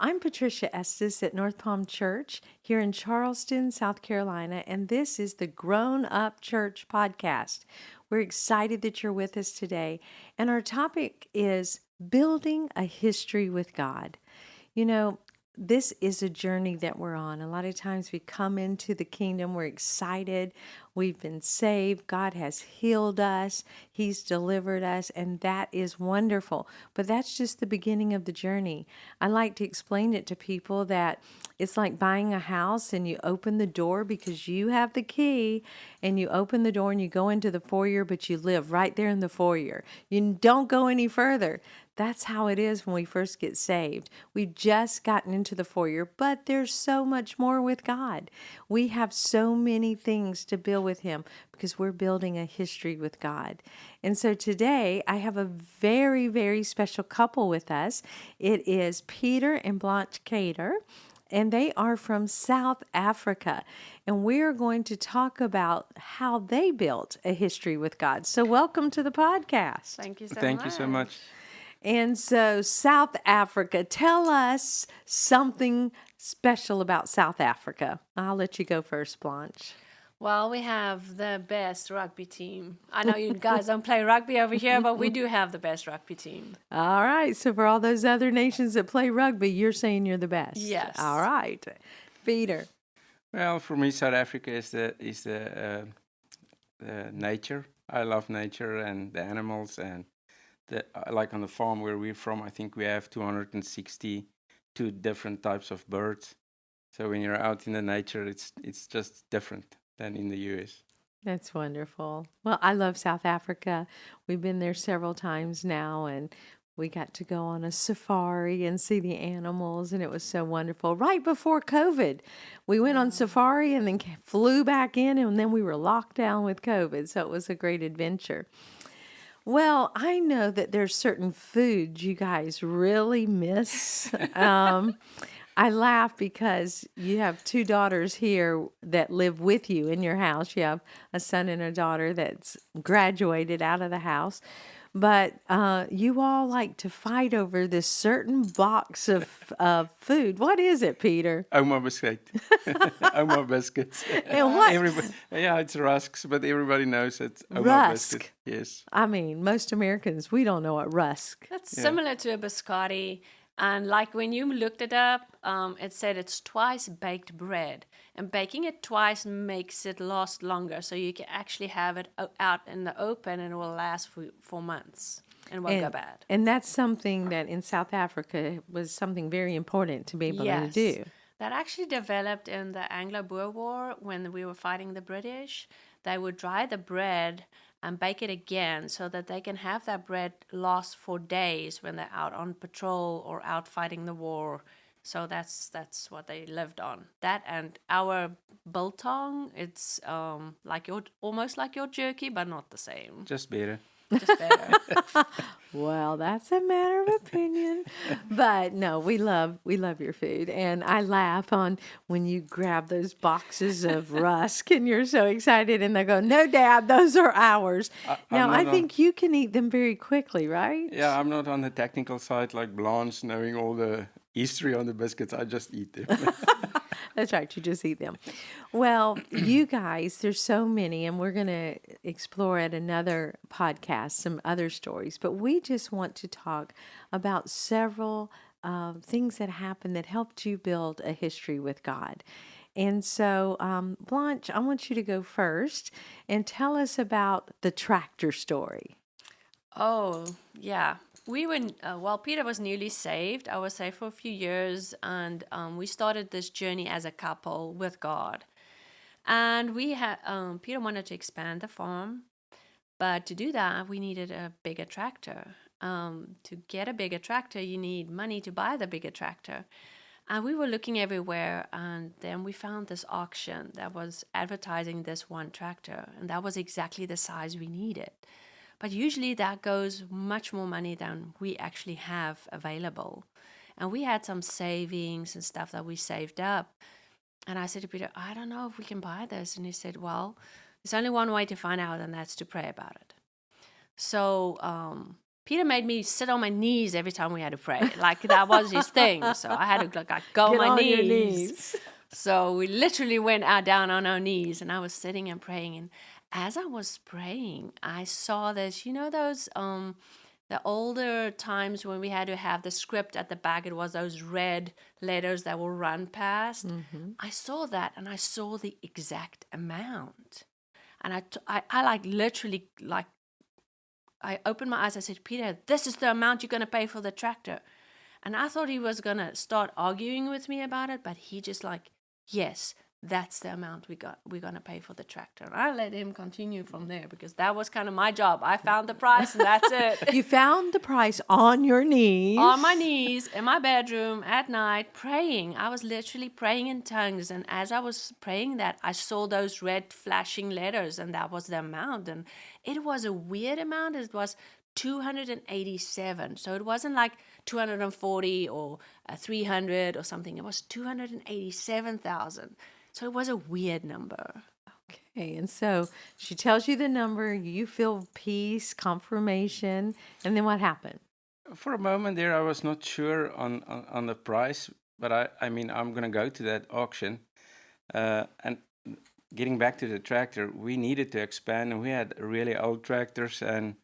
I'm Patricia Estes at North Palm Church here in Charleston, South Carolina, and this is the Grown Up Church podcast. We're excited that you're with us today, and our topic is building a history with God. You know, this is a journey that we're on. A lot of times we come into the kingdom, we're excited, we've been saved, God has healed us, He's delivered us, and that is wonderful. But that's just the beginning of the journey. I like to explain it to people that it's like buying a house and you open the door because you have the key, and you open the door and you go into the foyer, but you live right there in the foyer. You don't go any further. That's how it is when we first get saved. We've just gotten into the foyer, but there's so much more with God. We have so many things to build with Him because we're building a history with God. And so today I have a very, very special couple with us. It is Peter and Blanche Keyter, and they are from South Africa. And we are going to talk about how they built a history with God. So welcome to the podcast. Thank you so Thank much. you so much. And so, South Africa, tell us something special about South Africa. I'll let you go first, Blanche. Well, we have the best rugby team. I know you guys don't play rugby over here, but we do have the best rugby team. All right. So, for all those other nations that play rugby, you're saying you're the best. Yes. All right. Peter. Well, for me, South Africa is the nature. I love nature and the animals, and like on the farm where we're from, I think we have 262 different types of birds. So when you're out in the nature, it's just different than in the US. That's wonderful. Well, I love South Africa. We've been there several times now, and we got to go on a safari and see the animals, and it was so wonderful. Right before COVID, we went on safari and then flew back in, and then we were locked down with COVID, so it was a great adventure. Well, I know that there's certain foods you guys really miss. I laugh because you have two daughters here that live with you in your house. You have a son and a daughter that's graduated out of the house. But you all like to fight over this certain box of food. What is it, Peter? Oma biscuit. Oma biscuits. And what? Yeah, it's rusks, but everybody knows it's Oma Rusk. biscuit. Yes. I mean, most Americans, we don't know what rusk. That's similar to a biscotti. And like when you looked it up, it said it's twice baked bread. And baking it twice makes it last longer. So you can actually have it out in the open and it will last for months and won't go bad. And that's something that in South Africa was something very important to be able to do. That actually developed in the Anglo-Boer War when we were fighting the British. They would dry the bread and bake it again so that they can have that bread last for days when they're out on patrol or out fighting the war. So that's what they lived on. That and our biltong, it's almost like your jerky, but not the same. Just better. Just better. Well, that's a matter of opinion. But no, we love your food. And I laugh on when you grab those boxes of rusk and you're so excited and they go, "No, Dad, those are ours." Now, I think you can eat them very quickly, right? Yeah, I'm not on the technical side like Blanche, knowing all the history on the biscuits. I just eat them. That's right. You just eat them. Well, you guys, there's so many, and we're going to explore at another podcast some other stories. But we just want to talk about several things that happened that helped you build a history with God. And so, Blanche, I want you to go first and tell us about the tractor story. Oh, yeah. We were, Peter was newly saved. I was saved for a few years, and we started this journey as a couple with God. And we had, Peter wanted to expand the farm, but to do that, we needed a bigger tractor. To get a bigger tractor, you need money to buy the bigger tractor. And we were looking everywhere, and then we found this auction that was advertising this one tractor, and that was exactly the size we needed. But usually that goes much more money than we actually have available. And we had some savings and stuff that we saved up. And I said to Peter, I don't know if we can buy this. And he said, well, there's only one way to find out, and that's to pray about it. So Peter made me sit on my knees every time we had to pray. Like that was his thing. So I had to like go on Get my on knees. your knees. So we literally went out down on our knees, and I was sitting and praying. And as I was praying, I saw this. You know those the older times when we had to have the script at the back. It was those red letters that will run past. I saw that, and I saw the exact amount. And I like literally like I opened my eyes. I said, Peter, this is the amount you're going to pay for the tractor. And I thought he was going to start arguing with me about it, but he just like, yes, that's the amount we're going to pay for the tractor. And I let him continue from there because that was kind of my job. I found the price and that's it. You found the price on your knees. On my knees in my bedroom at night praying. I was literally praying in tongues. And as I was praying that, I saw those red flashing letters, and that was the amount. And it was a weird amount. It was 287. So it wasn't like 240 or 300 or something. It was 287,000. So it was a weird number. Okay, and so she tells you the number, you feel peace, confirmation, and then what happened? For a moment there, I was not sure on the price, but I mean, I'm going to go to that auction. And getting back to the tractor, we needed to expand, and we had really old tractors, and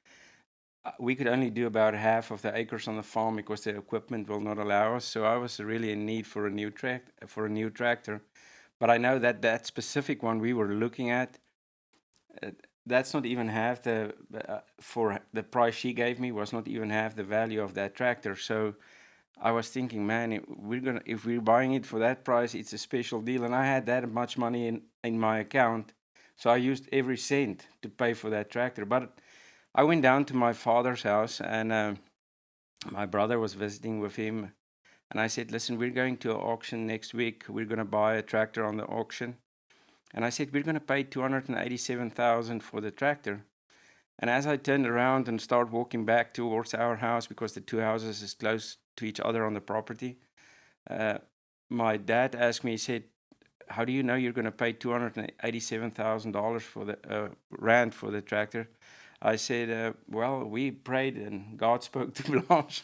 we could only do about half of the acres on the farm because the equipment will not allow us. So I was really in need for a new tractor. But I know that that specific one we were looking at, that's not even half the for the price she gave me was not even half the value of that tractor. So I was thinking, man, if we're buying it for that price, it's a special deal. And I had that much money in my account, so I used every cent to pay for that tractor. But I went down to my father's house, and my brother was visiting with him. And I said, listen, we're going to an auction next week. We're going to buy a tractor on the auction. And I said, we're going to pay $287,000 for the tractor. And as I turned around and started walking back towards our house, because the two houses is close to each other on the property, my dad asked me, he said, how do you know you're going to pay $287,000 for the rand for the tractor? I said, well, we prayed and God spoke to Blanche.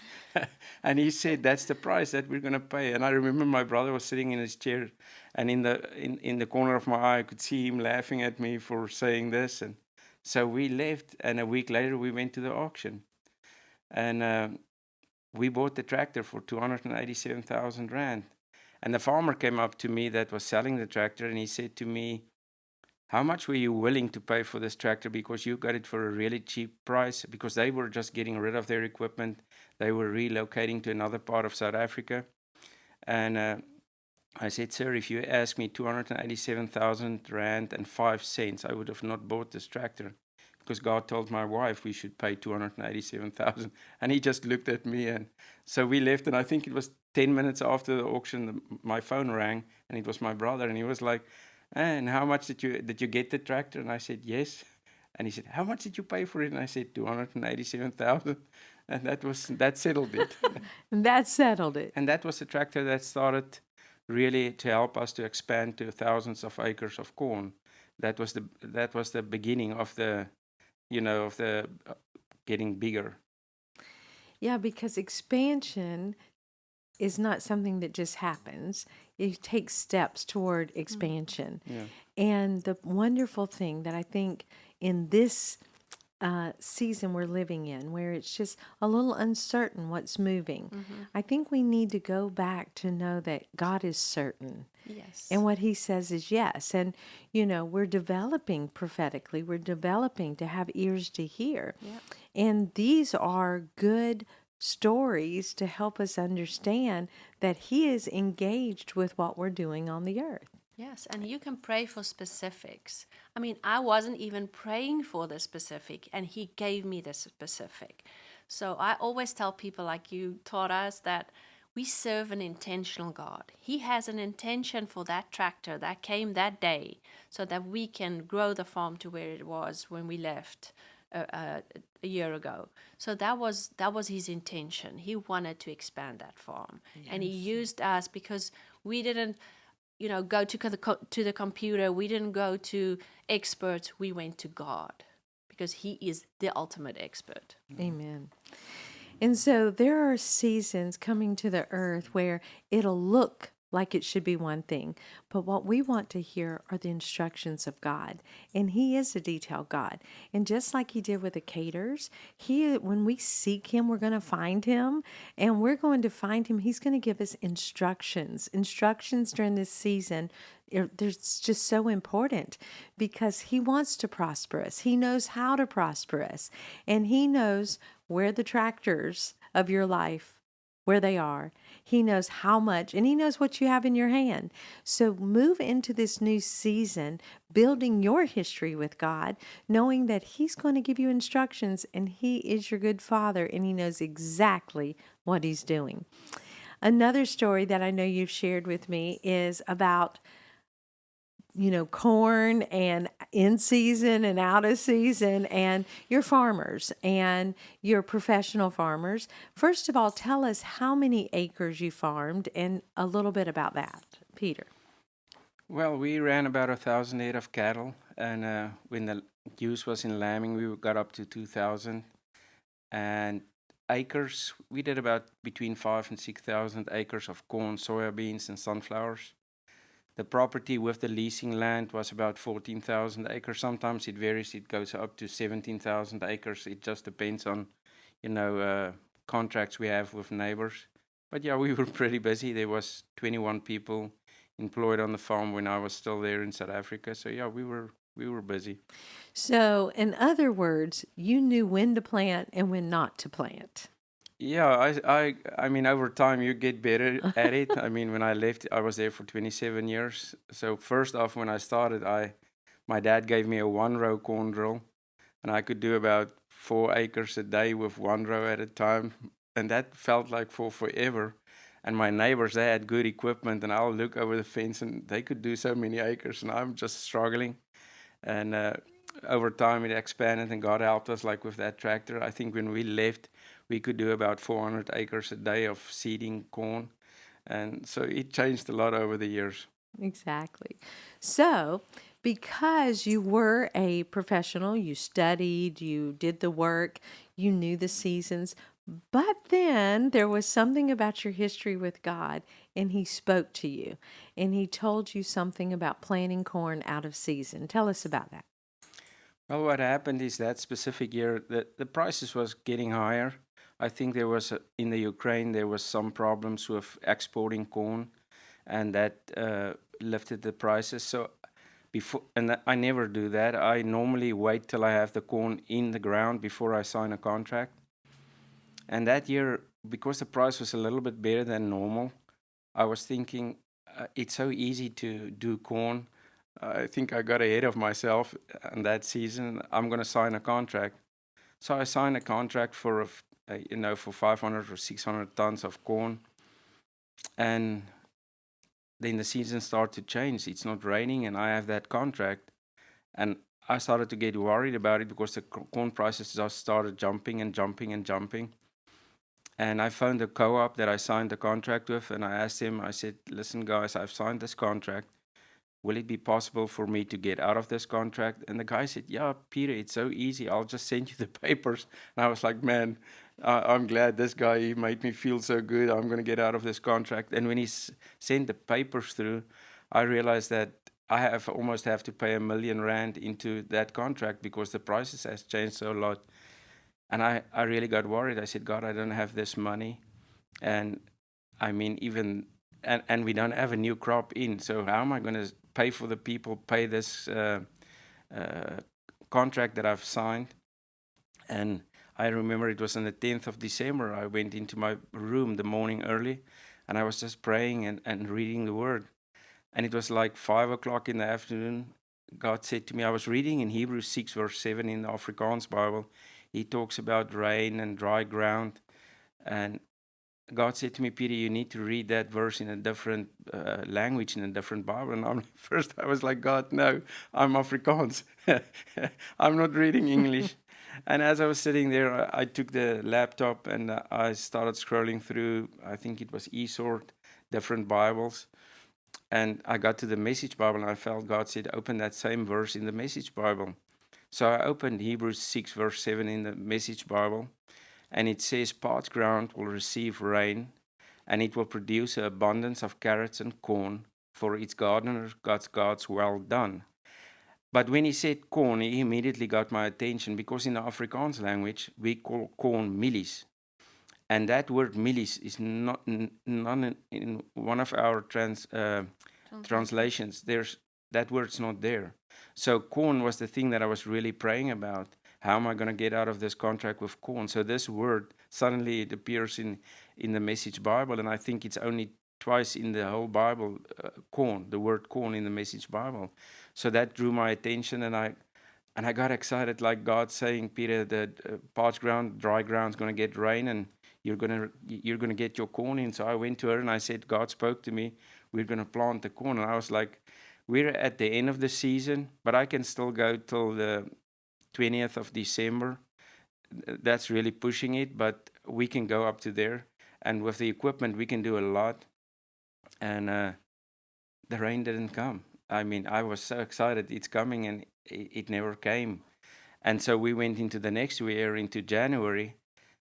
And he said, that's the price that we're going to pay. And I remember my brother was sitting in his chair, and in the corner of my eye, I could see him laughing at me for saying this. And so we left, and a week later, we went to the auction. And we bought the tractor for 287,000 rand. And the farmer came up to me that was selling the tractor, and he said to me, how much were you willing to pay for this tractor? Because you got it for a really cheap price, because they were just getting rid of their equipment. They were relocating to another part of South Africa. And I said, sir, if you asked me 287,000 rand and 5 cents, I would have not bought this tractor, because God told my wife we should pay 287,000. And he just looked at me, and so we left. And I think it was 10 minutes after the auction, my phone rang, and it was my brother, and he was like, and how much did you get the tractor? And I said, yes. And he said, how much did you pay for it? And I said, 287,000. And that settled it. And that settled it. And that was the tractor that started really to help us to expand to thousands of acres of corn. That was the beginning of the getting bigger. Yeah, because expansion is not something that just happens. It takes steps toward expansion. Yeah. And the wonderful thing that I think in this season we're living in, where it's just a little uncertain what's moving, I think we need to go back to know that God is certain. Yes. And what he says is yes. And, we're developing prophetically. We're developing to have ears to hear. Yep. And these are good stories to help us understand that he is engaged with what we're doing on the earth. Yes, and you can pray for specifics. I mean, I wasn't even praying for the specific, and he gave me the specific. So I always tell people, like you taught us, that we serve an intentional God. He has an intention for that tractor that came that day so that we can grow the farm to where it was when we left a year ago. So that was his intention. He wanted to expand that farm. Yes. And he used us because we didn't go to the computer. We didn't go to experts. We went to God because He is the ultimate expert. Amen. And so there are seasons coming to the earth where it'll look like it should be one thing, but what we want to hear are the instructions of God. And He is a detailed God. And just like He did with the Keyters, when we seek Him, we're going to find Him, and we're going to find Him. He's going to give us instructions. Instructions during this season, they're just so important because He wants to prosper us. He knows how to prosper us, and He knows where the tractors of your life, where they are. He knows how much, and He knows what you have in your hand. So move into this new season, building your history with God, knowing that He's going to give you instructions, and He is your good Father, and He knows exactly what He's doing. Another story that I know you've shared with me is about corn and in season and out of season, and your farmers and your professional farmers. First of all, tell us how many acres you farmed and a little bit about that, Peter. Well, we ran about 1,000 head of cattle, and when the use was in lambing, we got up to 2,000. And acres, we did about between 5 and 6,000 acres of corn, soybeans, and sunflowers. The property with the leasing land was about 14,000 acres. Sometimes it varies, it goes up to 17,000 acres. It just depends on, contracts we have with neighbors. But yeah, we were pretty busy. There was 21 people employed on the farm when I was still there in South Africa. So yeah, we were busy. So, in other words, you knew when to plant and when not to plant. Yeah, I mean, over time you get better at it. I mean, when I left, I was there for 27 years. So first off, when I started, my dad gave me a 1-row corn drill, and I could do about 4 acres a day with 1 row at a time, and that felt like for forever. And my neighbors, they had good equipment, and I'll look over the fence, and they could do so many acres, and I'm just struggling. And over time, it expanded, and God helped us, like with that tractor. I think when we left, we could do about 400 acres a day of seeding corn. And so it changed a lot over the years. Exactly. So, because you were a professional, you studied, you did the work, you knew the seasons, but then there was something about your history with God, and He spoke to you, and He told you something about planting corn out of season. Tell us about that. Well, what happened is that specific year, the prices was getting higher. I think there was, in the Ukraine, there was some problems with exporting corn, and that lifted the prices. So I never do that. I normally wait till I have the corn in the ground before I sign a contract. And that year, because the price was a little bit better than normal, I was thinking, it's so easy to do corn. I think I got ahead of myself in that season. I'm going to sign a contract. So I signed a contract for for 500 or 600 tons of corn, and then the season started to change. It's not raining, and I have that contract, and I started to get worried about it because the corn prices just started jumping and jumping and jumping. And I found a co-op that I signed the contract with, and I asked him, I said, listen, guys, I've signed this contract. Will it be possible for me to get out of this contract? And the guy said, yeah, Peter, it's so easy. I'll just send you the papers. And I was like, man, I'm glad this guy, he made me feel so good. I'm going to get out of this contract. And when he sent the papers through, I realized that I almost have to pay R1 million into that contract because the prices has changed so a lot. And I really got worried. I said, God, I don't have this money. And I mean, and we don't have a new crop in. So how am I going to pay for the people, pay this contract that I've signed? And I remember it was on the 10th of December. I went into my room the morning early, and I was just praying and reading the word. And it was like 5 o'clock in the afternoon. God said to me, I was reading in Hebrews 6, verse 7 in the Afrikaans Bible. He talks about rain and dry ground. And God said to me, Peter, you need to read that verse in a different language, in a different Bible. And first I was like, God, no, I'm Afrikaans. I'm not reading English. And as I was sitting there, I took the laptop and I started scrolling through, I think it was eSword, different Bibles. And I got to the Message Bible, and I felt God said, open that same verse in the Message Bible. So I opened Hebrews 6, verse 7 in the Message Bible, and it says, parched ground will receive rain, and it will produce an abundance of carrots and corn, for its gardener God's well done. But when he said corn, he immediately got my attention, because in the Afrikaans language, we call corn mielies. And that word mielies is not none in one of our translations. There's that word's not there. So corn was the thing that I was really praying about. How am I going to get out of this contract with corn? So this word suddenly it appears in the Message Bible, and I think it's only twice in the whole Bible, corn, the word corn in the Message Bible. So that drew my attention, and I got excited, like God saying, Peter, the parched ground, dry ground is going to get rain, and you're gonna get your corn in. So I went to her and I said, God spoke to me, we're gonna plant the corn. And I was like, we're at the end of the season, but I can still go till the 20th of December. That's really pushing it, but we can go up to there. And with the equipment, we can do a lot. And the rain didn't come. I mean, I was so excited it's coming, and it never came. And so we went into the next year, into January,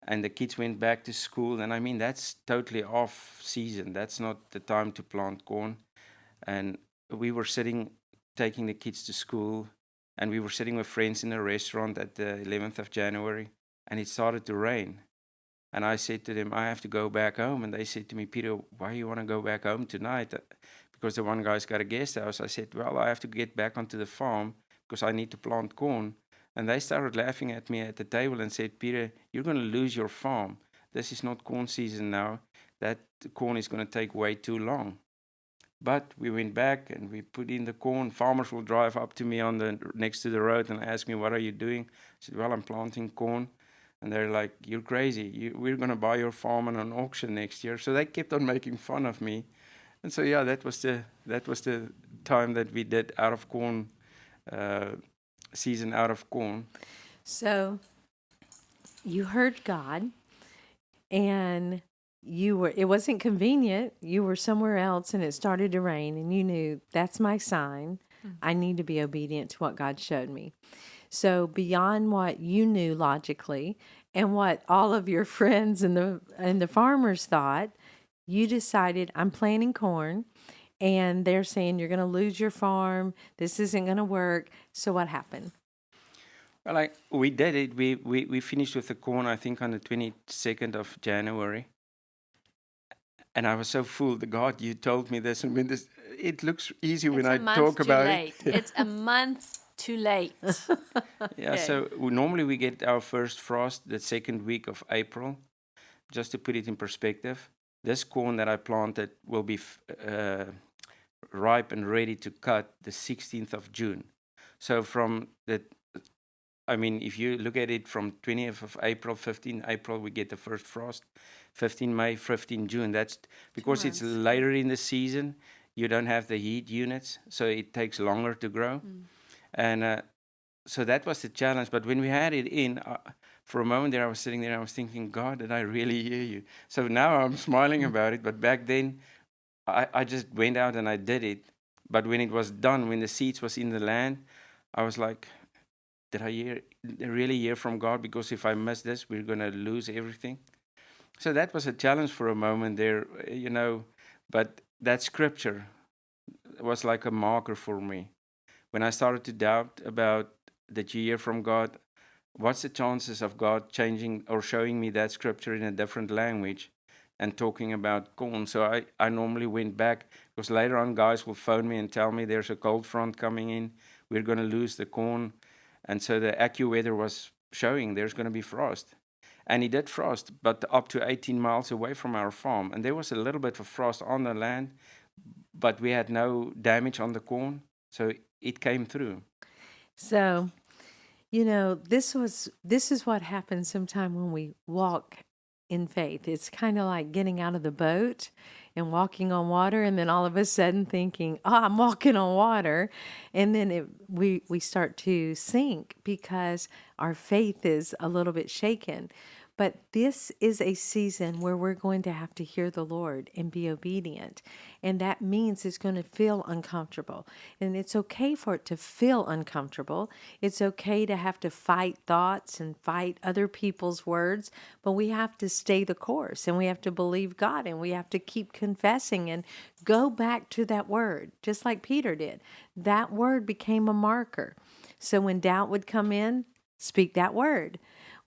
and the kids went back to school. And I mean, that's totally off season. That's not the time to plant corn. And we were sitting, taking the kids to school, and we were sitting with friends in a restaurant at the 11th of January, and it started to rain. And I said to them, I have to go back home. And they said to me, Peter, why you want to go back home tonight? Because the one guy's got a guest house. I said, well, I have to get back onto the farm because I need to plant corn. And they started laughing at me at the table and said, Peter, you're going to lose your farm. This is not corn season now. That corn is going to take way too long. But we went back and we put in the corn. Farmers will drive up to me on the next to the road and ask me, what are you doing? I said, well, I'm planting corn. And they're like, you're crazy. We're going to buy your farm on an auction next year. So they kept on making fun of me. And so, yeah, that was the time that we did out of corn, season out of corn. So you heard God, and it wasn't convenient. You were somewhere else and it started to rain, and you knew that's my sign. I need to be obedient to what God showed me. So beyond what you knew logically and what all of your friends and the farmers thought, you decided, I'm planting corn, and they're saying you're going to lose your farm. This isn't going to work. So what happened? Well, we did it. We finished with the corn, I think, on the 22nd of January. And I was so fooled. God, you told me this, and when this, it looks easy when I talk about it. It's a month too late. Yeah, so normally we get our first frost the second week of April. Just to put it in perspective, this corn that I planted will be ripe and ready to cut the 16th of June. So if you look at it from 20th of April, 15 April, we get the first frost. 15 May, 15 June. That's because it's later in the season. You don't have the heat units, so it takes longer to grow. And so that was the challenge. But when we had it in, for a moment there, I was sitting there, I was thinking, God, did I really hear you? So now I'm smiling about it. But back then, I just went out and I did it. But when it was done, when the seeds was in the land, I was like, did I really hear from God? Because if I miss this, we're going to lose everything. So that was a challenge for a moment there, but that scripture was like a marker for me. When I started to doubt about that you hear from God, what's the chances of God changing or showing me that scripture in a different language and talking about corn? So I normally went back, because later on guys will phone me and tell me there's a cold front coming in, we're going to lose the corn. And so the AccuWeather was showing there's going to be frost. And it did frost, but up to 18 miles away from our farm. And there was a little bit of frost on the land, but we had no damage on the corn. So it came through. So, this is what happens sometime when we walk in faith. It's kind of like getting out of the boat and walking on water, and then all of a sudden thinking, I'm walking on water. And then we start to sink because our faith is a little bit shaken. But this is a season where we're going to have to hear the Lord and be obedient. And that means it's going to feel uncomfortable. And it's okay for it to feel uncomfortable. It's okay to have to fight thoughts and fight other people's words, but we have to stay the course and we have to believe God and we have to keep confessing and go back to that word, just like Peter did. That word became a marker. So when doubt would come in, speak that word.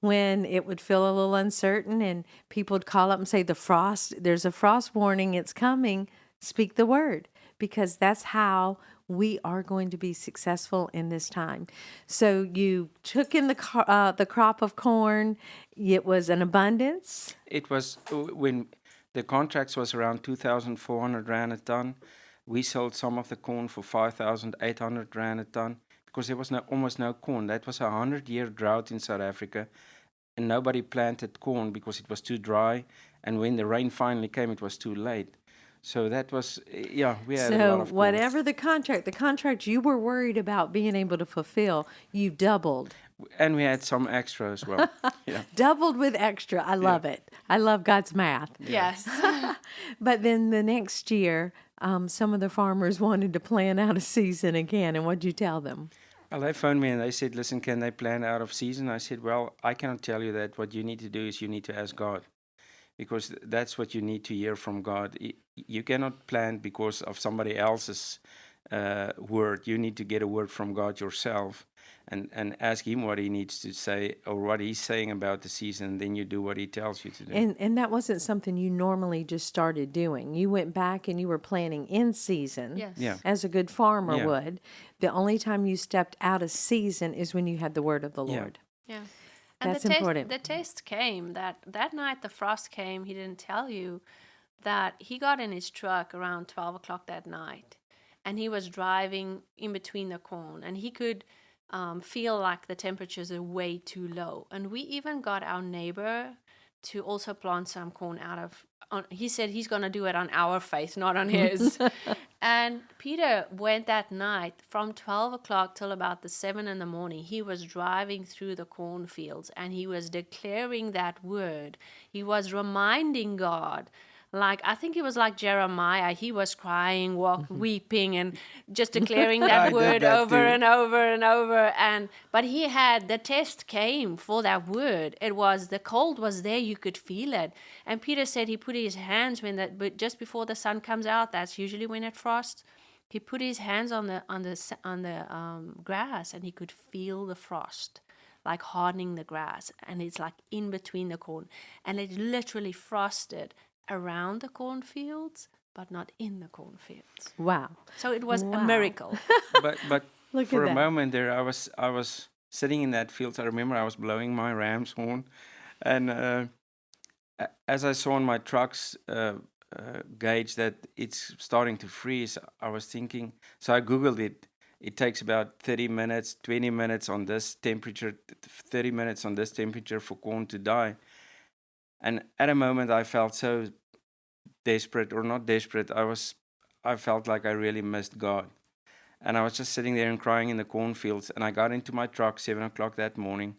When it would feel a little uncertain and people would call up and say, there's a frost warning, it's coming, speak the word, because that's how we are going to be successful in this time. So you took in the crop of corn. It was an abundance. It was when the contracts was around 2,400 rand a ton. We sold some of the corn for 5,800 rand a ton because there was almost no corn. That was a 100-year drought in South Africa, and nobody planted corn because it was too dry. And when the rain finally came, it was too late. So that was, we had a lot of So corn. whatever the contract you were worried about being able to fulfill, you doubled. And we had some extra as well. Yeah. Doubled with extra. I love it. I love God's math. Yes. But then the next year, some of the farmers wanted to plan out a season again. And what'd you tell them? Well, they phoned me and they said, listen, can they plan out of season? I said, well, I cannot tell you that. What you need to do is you need to ask God, because that's what you need to hear from God. You cannot plan because of somebody else's word. You need to get a word from God yourself and ask him what he needs to say or what he's saying about the season. And then you do what he tells you to do. And that wasn't something you normally just started doing. You went back and you were planning in season, Yes. Yeah. as a good farmer Yeah. would. The only time you stepped out of season is when you had the word of the Yeah. Lord. Yeah. And That's the important. The test came that night. The frost came. He didn't tell you that he got in his truck around 12 o'clock that night, and he was driving in between the corn, and he could feel like the temperatures are way too low. And we even got our neighbor to also plant some corn out of. He said he's going to do it on our faith, not on his. And Peter went that night from 12 o'clock till about the 7 in the morning. He was driving through the cornfields and he was declaring that word. He was reminding God. Like, I think it was like Jeremiah. He was crying, weeping, and just declaring I that did word that over too. and over and over. But he had, the test came for that word. It was, the cold was there, you could feel it. And Peter said he put his hands but just before the sun comes out, that's usually when it frosts. He put his hands on the grass and he could feel the frost, like hardening the grass. And it's like in between the corn. And it literally frosted around the cornfields, but not in the cornfields. Wow. So it was Wow. a miracle. But Look for at a that. moment there, I was sitting in that field. I remember I was blowing my ram's horn, and as I saw on my truck's gauge that it's starting to freeze, I was thinking. So I googled it. It takes about 30 minutes, 20 minutes on this temperature, 30 minutes on this temperature for corn to die. And at a moment, I felt so desperate, or not desperate. I felt like I really missed God. And I was just sitting there and crying in the cornfields. And I got into my truck 7 o'clock that morning,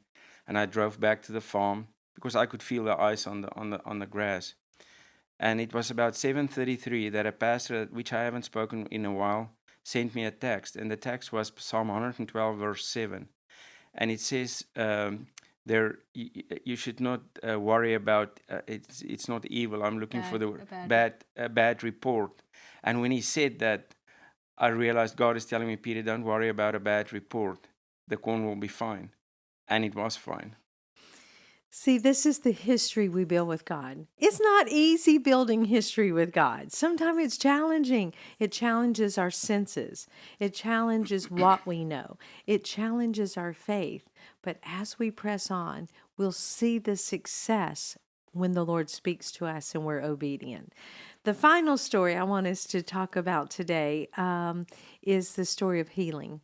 and I drove back to the farm because I could feel the ice on the grass. And it was about 7:33 that a pastor, which I haven't spoken in a while, sent me a text. And the text was Psalm 112, verse 7. And it says, you should not worry about it's not evil. I'm looking for the word bad report. And when he said that, I realized God is telling me, Peter, don't worry about a bad report. The corn will be fine. And it was fine. See, this is the history we build with God. It's not easy building history with God. Sometimes it's challenging. It challenges our senses. It challenges what we know. It challenges our faith. But as we press on, we'll see the success when the Lord speaks to us and we're obedient. The final story I want us to talk about today is the story of healing.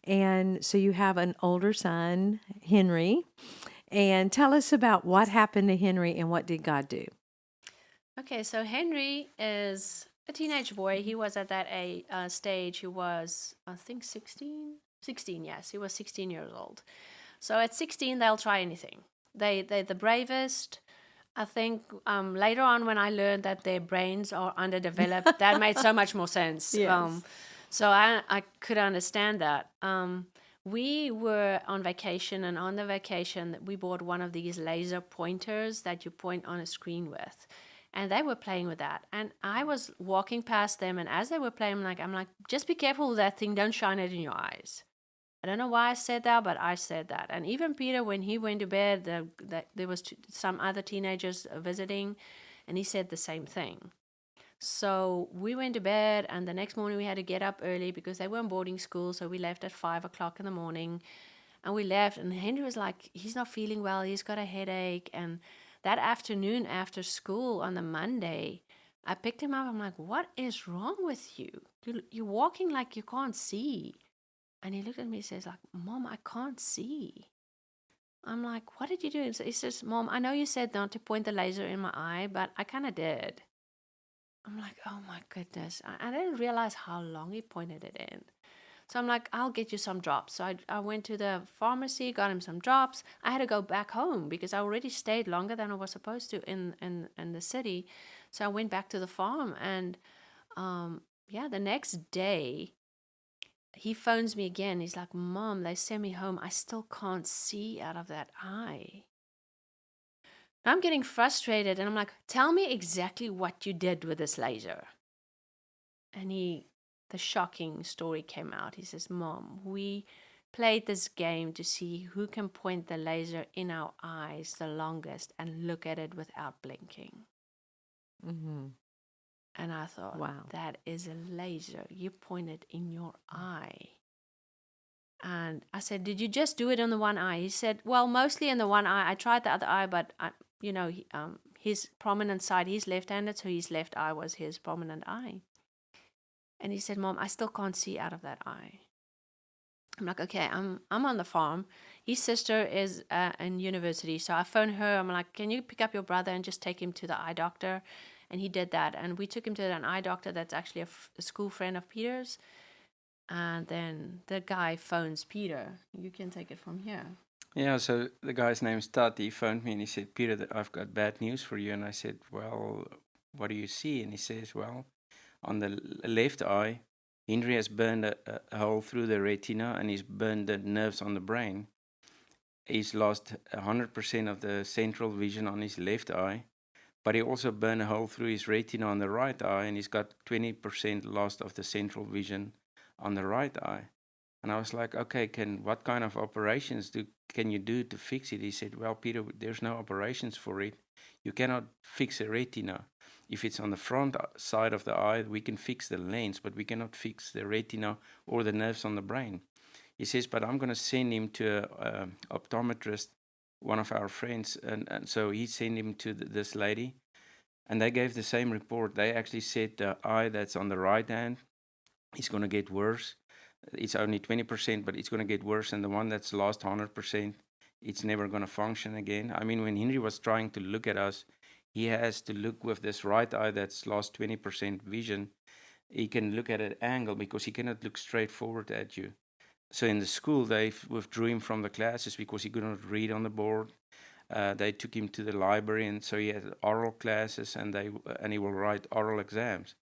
And so you have an older son, Henry. And tell us about what happened to Henry and what did God do? Okay, so Henry is a teenage boy. He was at that stage. He was, I think, 16? 16, yes. He was 16 years old. So at 16, they'll try anything. they're the bravest. I think later on when I learned that their brains are underdeveloped, that made so much more sense. Yes. So I could understand that. We were on vacation, and on the vacation, we bought one of these laser pointers that you point on a screen with. And they were playing with that. And I was walking past them, and as they were playing, I'm like, just be careful with that thing. Don't shine it in your eyes. I don't know why I said that, but I said that. And even Peter, when he went to bed, there was some other teenagers visiting, and he said the same thing. So we went to bed, and the next morning we had to get up early because they were in boarding school. So we left at 5 o'clock in the morning, and we left. And Henry was like, he's not feeling well. He's got a headache. And that afternoon after school on the Monday, I picked him up. I'm like, what is wrong with you? You're walking like you can't see. And he looked at me and says, like, Mom, I can't see. I'm like, what did you do? He says, Mom, I know you said not to point the laser in my eye, but I kind of did. I'm like, oh my goodness. I didn't realize how long he pointed it in. So I'm like, I'll get you some drops. So I went to the pharmacy, got him some drops. I had to go back home because I already stayed longer than I was supposed to in the city. So I went back to the farm, and the next day, he phones me again. He's like, Mom, they sent me home. I still can't see out of that eye. Now I'm getting frustrated, and I'm like, tell me exactly what you did with this laser. And the shocking story came out. He says, Mom, we played this game to see who can point the laser in our eyes the longest and look at it without blinking. Mm-hmm. And I thought, Wow. that is a laser. You point it in your eye. And I said, did you just do it on the one eye? He said, well, mostly in the one eye. I tried the other eye, but, his prominent side, he's left-handed, so his left eye was his prominent eye. And he said, Mom, I still can't see out of that eye. I'm like, okay, I'm on the farm. His sister is in university, so I phoned her. I'm like, can you pick up your brother and just take him to the eye doctor? And he did that. And we took him to an eye doctor that's actually a school friend of Peter's. And then the guy phones Peter. You can take it from here. Yeah, so the guy's name is Tat. He phoned me and he said, Peter, I've got bad news for you. And I said, well, what do you see? And he says, well, on the left eye, Henry has burned a hole through the retina and he's burned the nerves on the brain. He's lost 100% of the central vision on his left eye, but he also burned a hole through his retina on the right eye, and he's got 20% lost of the central vision on the right eye. And I was like, okay, what kind of operations can you do to fix it? He said, well, Peter, there's no operations for it. You cannot fix a retina. If it's on the front side of the eye, we can fix the lens, but we cannot fix the retina or the nerves on the brain. He says, but I'm going to send him to an optometrist, one of our friends. And so he sent him to this lady, and they gave the same report. They actually said the eye that's on the right hand is going to get worse. It's only 20%, but it's going to get worse. And the one that's lost 100%, it's never going to function again. I mean, when Henry was trying to look at us, he has to look with this right eye that's lost 20% vision. He can look at an angle because he cannot look straight forward at you. So in the school, they withdrew him from the classes because he could not read on the board. They took him to the library, and so he had oral classes, and he will write oral exams.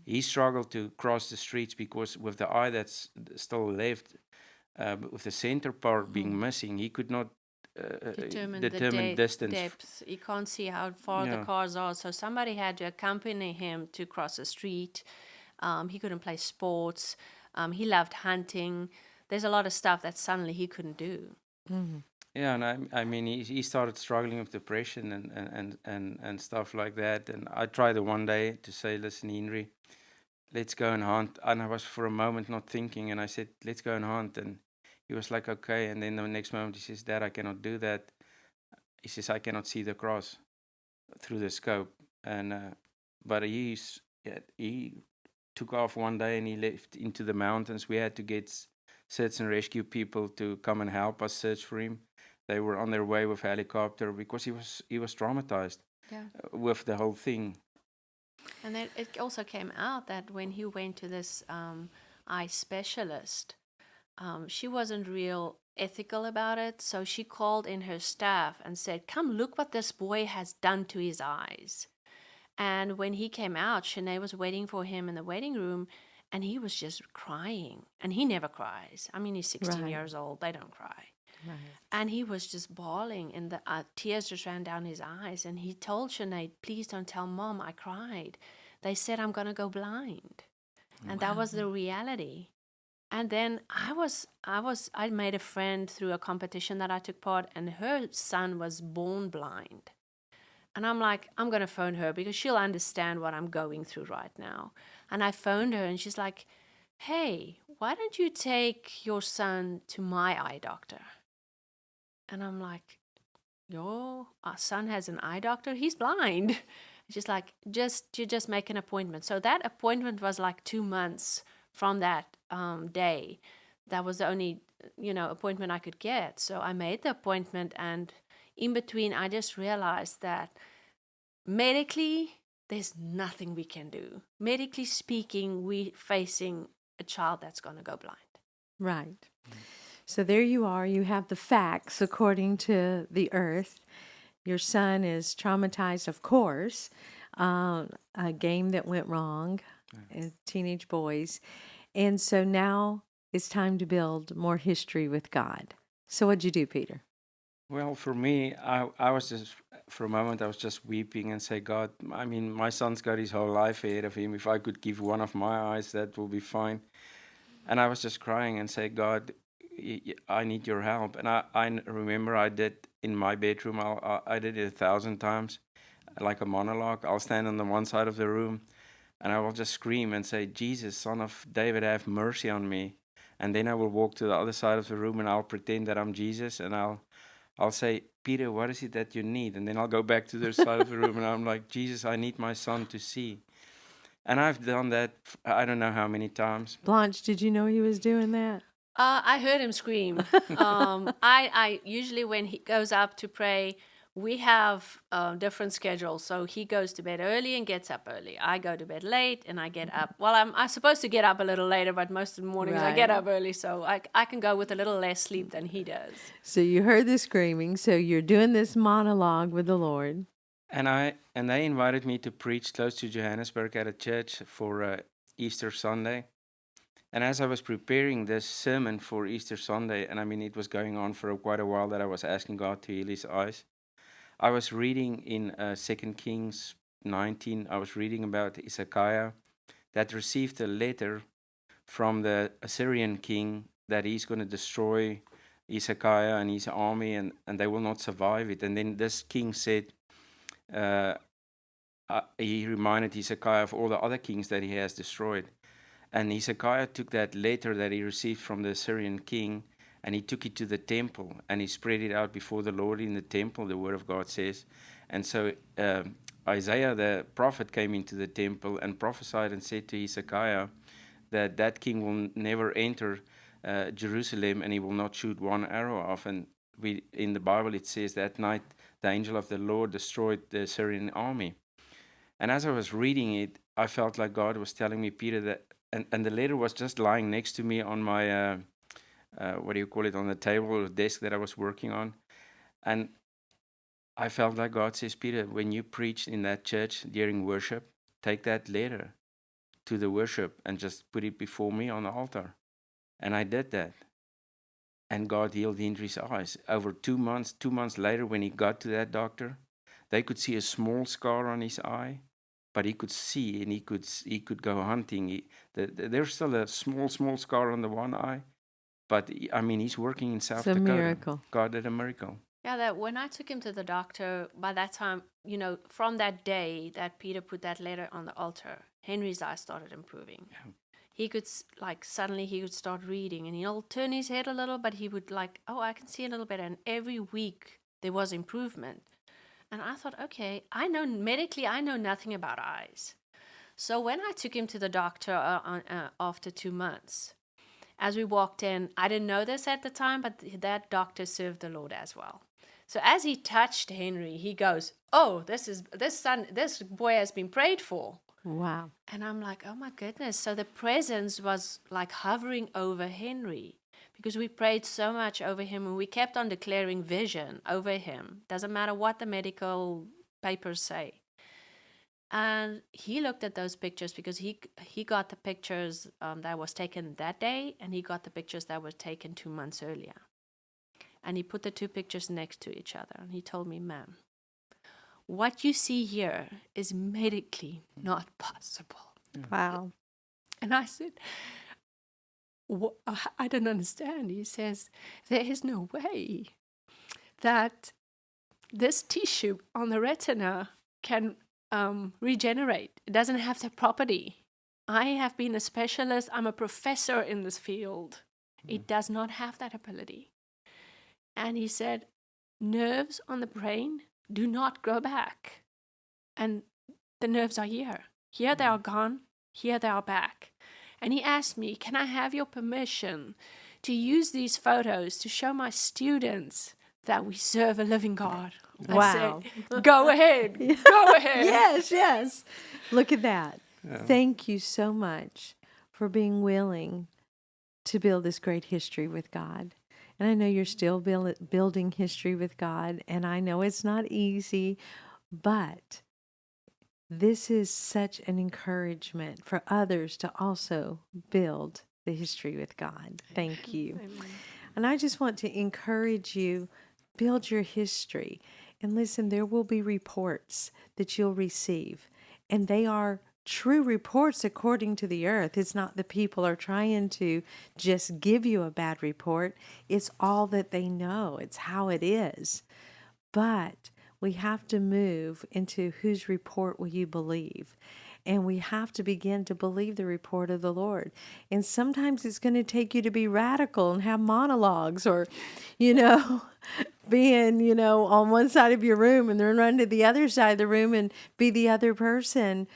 He struggled to cross the streets because with the eye that's still left, with the center part being missing, he could not Determine determine distance. depth. You can't see how far the cars are. So somebody had to accompany him to cross the street. He couldn't play sports. He loved hunting. There's a lot of stuff that suddenly he couldn't do. Mm-hmm. Yeah, and I mean, he started struggling with depression and stuff like that. And I tried it one day to say, listen, Henry, let's go and hunt. And I was for a moment not thinking, and I said, let's go and hunt. And he was like, okay. And then the next moment he says, Dad, I cannot do that. He says, I cannot see the cross through the scope. And but he took off one day and he left into the mountains. We had to get search and rescue people to come and help us search for him. They were on their way with helicopter because he was traumatized with the whole thing. And then it also came out that when he went to this eye specialist, she wasn't real ethical about it. So she called in her staff and said, "Come look what this boy has done to his eyes." And when he came out, Shanae was waiting for him in the waiting room, and he was just crying. And he never cries. I mean, he's 16 Right. years old. They don't cry. Right. And he was just bawling, and the tears just ran down his eyes. And he told Shanae, "Please don't tell Mom I cried. They said I'm going to go blind." And that was the reality. And then I made a friend through a competition that I took part, and her son was born blind. And I'm like, I'm going to phone her because she'll understand what I'm going through right now. And I phoned her, and she's like, "Hey, why don't you take your son to my eye doctor?" And I'm like, "Your son has an eye doctor? He's blind." She's like, you just make an appointment. So that appointment was like 2 months from that day. That was the only, appointment I could get. So I made the appointment, and in between, I just realized that medically, there's nothing we can do. Medically speaking, we're facing a child that's going to go blind. Right. So there you are. You have the facts according to the earth. Your son is traumatized, of course. A game that went wrong, teenage boys. And so now it's time to build more history with God. So what'd you do, Peter? Well, for me, I was just, for a moment, I was just weeping and say, God, I mean, my son's got his whole life ahead of him. If I could give one of my eyes, that will be fine. And I was just crying and say, God, I need your help. And I remember I did in my bedroom, I did it 1,000 times, like a monologue. I'll stand on the one side of the room and I will just scream and say, Jesus, Son of David, have mercy on me. And then I will walk to the other side of the room and I'll pretend that I'm Jesus, and I'll say, Peter, what is it that you need? And then I'll go back to the side of the room and I'm like, Jesus, I need my son to see. And I've done that, I don't know how many times. Blanche, did you know he was doing that? I heard him scream. I usually, when he goes up to pray, we have different schedules. So he goes to bed early and gets up early. I go to bed late and I get up. Well, I'm supposed to get up a little later, but most of the mornings I get Right. up early, so I can go with a little less sleep than he does. So you heard the screaming. So you're doing this monologue with the Lord. And they invited me to preach close to Johannesburg at a church for Easter Sunday. And as I was preparing this sermon for Easter Sunday, and I mean it was going on for quite a while that I was asking God to heal his eyes, I was reading in 2 Kings 19, I was reading about Hezekiah that received a letter from the Assyrian king that he's going to destroy Hezekiah and his army, and they will not survive it. And then this king said, he reminded Hezekiah of all the other kings that he has destroyed. And Hezekiah took that letter that he received from the Assyrian king, and he took it to the temple, and he spread it out before the Lord in the temple, the word of God says. And so Isaiah the prophet came into the temple and prophesied and said to Hezekiah that that king will never enter Jerusalem, and he will not shoot one arrow off. And in the Bible it says that night the angel of the Lord destroyed the Assyrian army. And as I was reading it, I felt like God was telling me, Peter, that, and the letter was just lying next to me on my, what do you call it, on the table or desk that I was working on. And I felt like God says, Peter, when you preach in that church during worship, take that letter to the worship and just put it before me on the altar. And I did that. And God healed Henry's eyes. Over 2 months, 2 months later, when he got to that doctor, they could see a small scar on his eye, but he could see and he could go hunting. There's still a small scar on the one eye, but I mean, he's working in South It's a Dakota. miracle. God did a miracle. Yeah, that when I took him to the doctor, by that time, from that day that Peter put that letter on the altar, Henry's eyes started improving. Yeah. He could, suddenly he would start reading, and he'll turn his head a little, but he would oh, I can see a little better. And every week there was improvement. And I thought, okay, medically, I know nothing about eyes. So when I took him to the doctor after 2 months, as we walked in, I didn't know this at the time, but that doctor served the Lord as well. So as he touched Henry, he goes, "Oh, this boy has been prayed for." Wow. And I'm like, oh my goodness. So the presence was like hovering over Henry because we prayed so much over him and we kept on declaring vision over him. Doesn't matter what the medical papers say. And he looked at those pictures because he got the pictures that was taken that day, and he got the pictures that were taken 2 months earlier. And he put the two pictures next to each other. And he told me, ma'am, what you see here is medically not possible. Wow. And I said, I don't understand. He says, there is no way that this tissue on the retina can regenerate. It doesn't have that property. I have been a specialist. I'm a professor in this field. It does not have that ability. And he said, nerves on the brain do not grow back. And the nerves are here. Here they are gone. Here they are back. And he asked me, can I have your permission to use these photos to show my students that we serve a living God? Wow. I said, go ahead. Go ahead. Yes. Look at that. Yeah. Thank you so much for being willing to build this great history with God. And I know you're still building history with God, and I know it's not easy, but this is such an encouragement for others to also build the history with God. Thank you. Amen. And I just want to encourage you, build your history. And listen, there will be reports that you'll receive, and they are true reports according to the earth. It's not the people are trying to just give you a bad report. It's all that they know. It's how it is. But we have to move into whose report will you believe? And we have to begin to believe the report of the Lord. And sometimes it's going to take you to be radical and have monologues, or, being, on one side of your room and then run to the other side of the room and be the other person.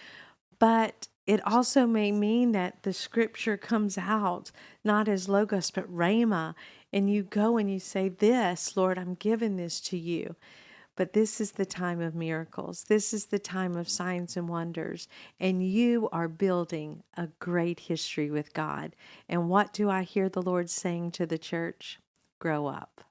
But it also may mean that the scripture comes out not as logos, but rhema. And you go and you say, this, Lord, I'm giving this to you. But this is the time of miracles. This is the time of signs and wonders. And you are building a great history with God. And what do I hear the Lord saying to the church? Grow up.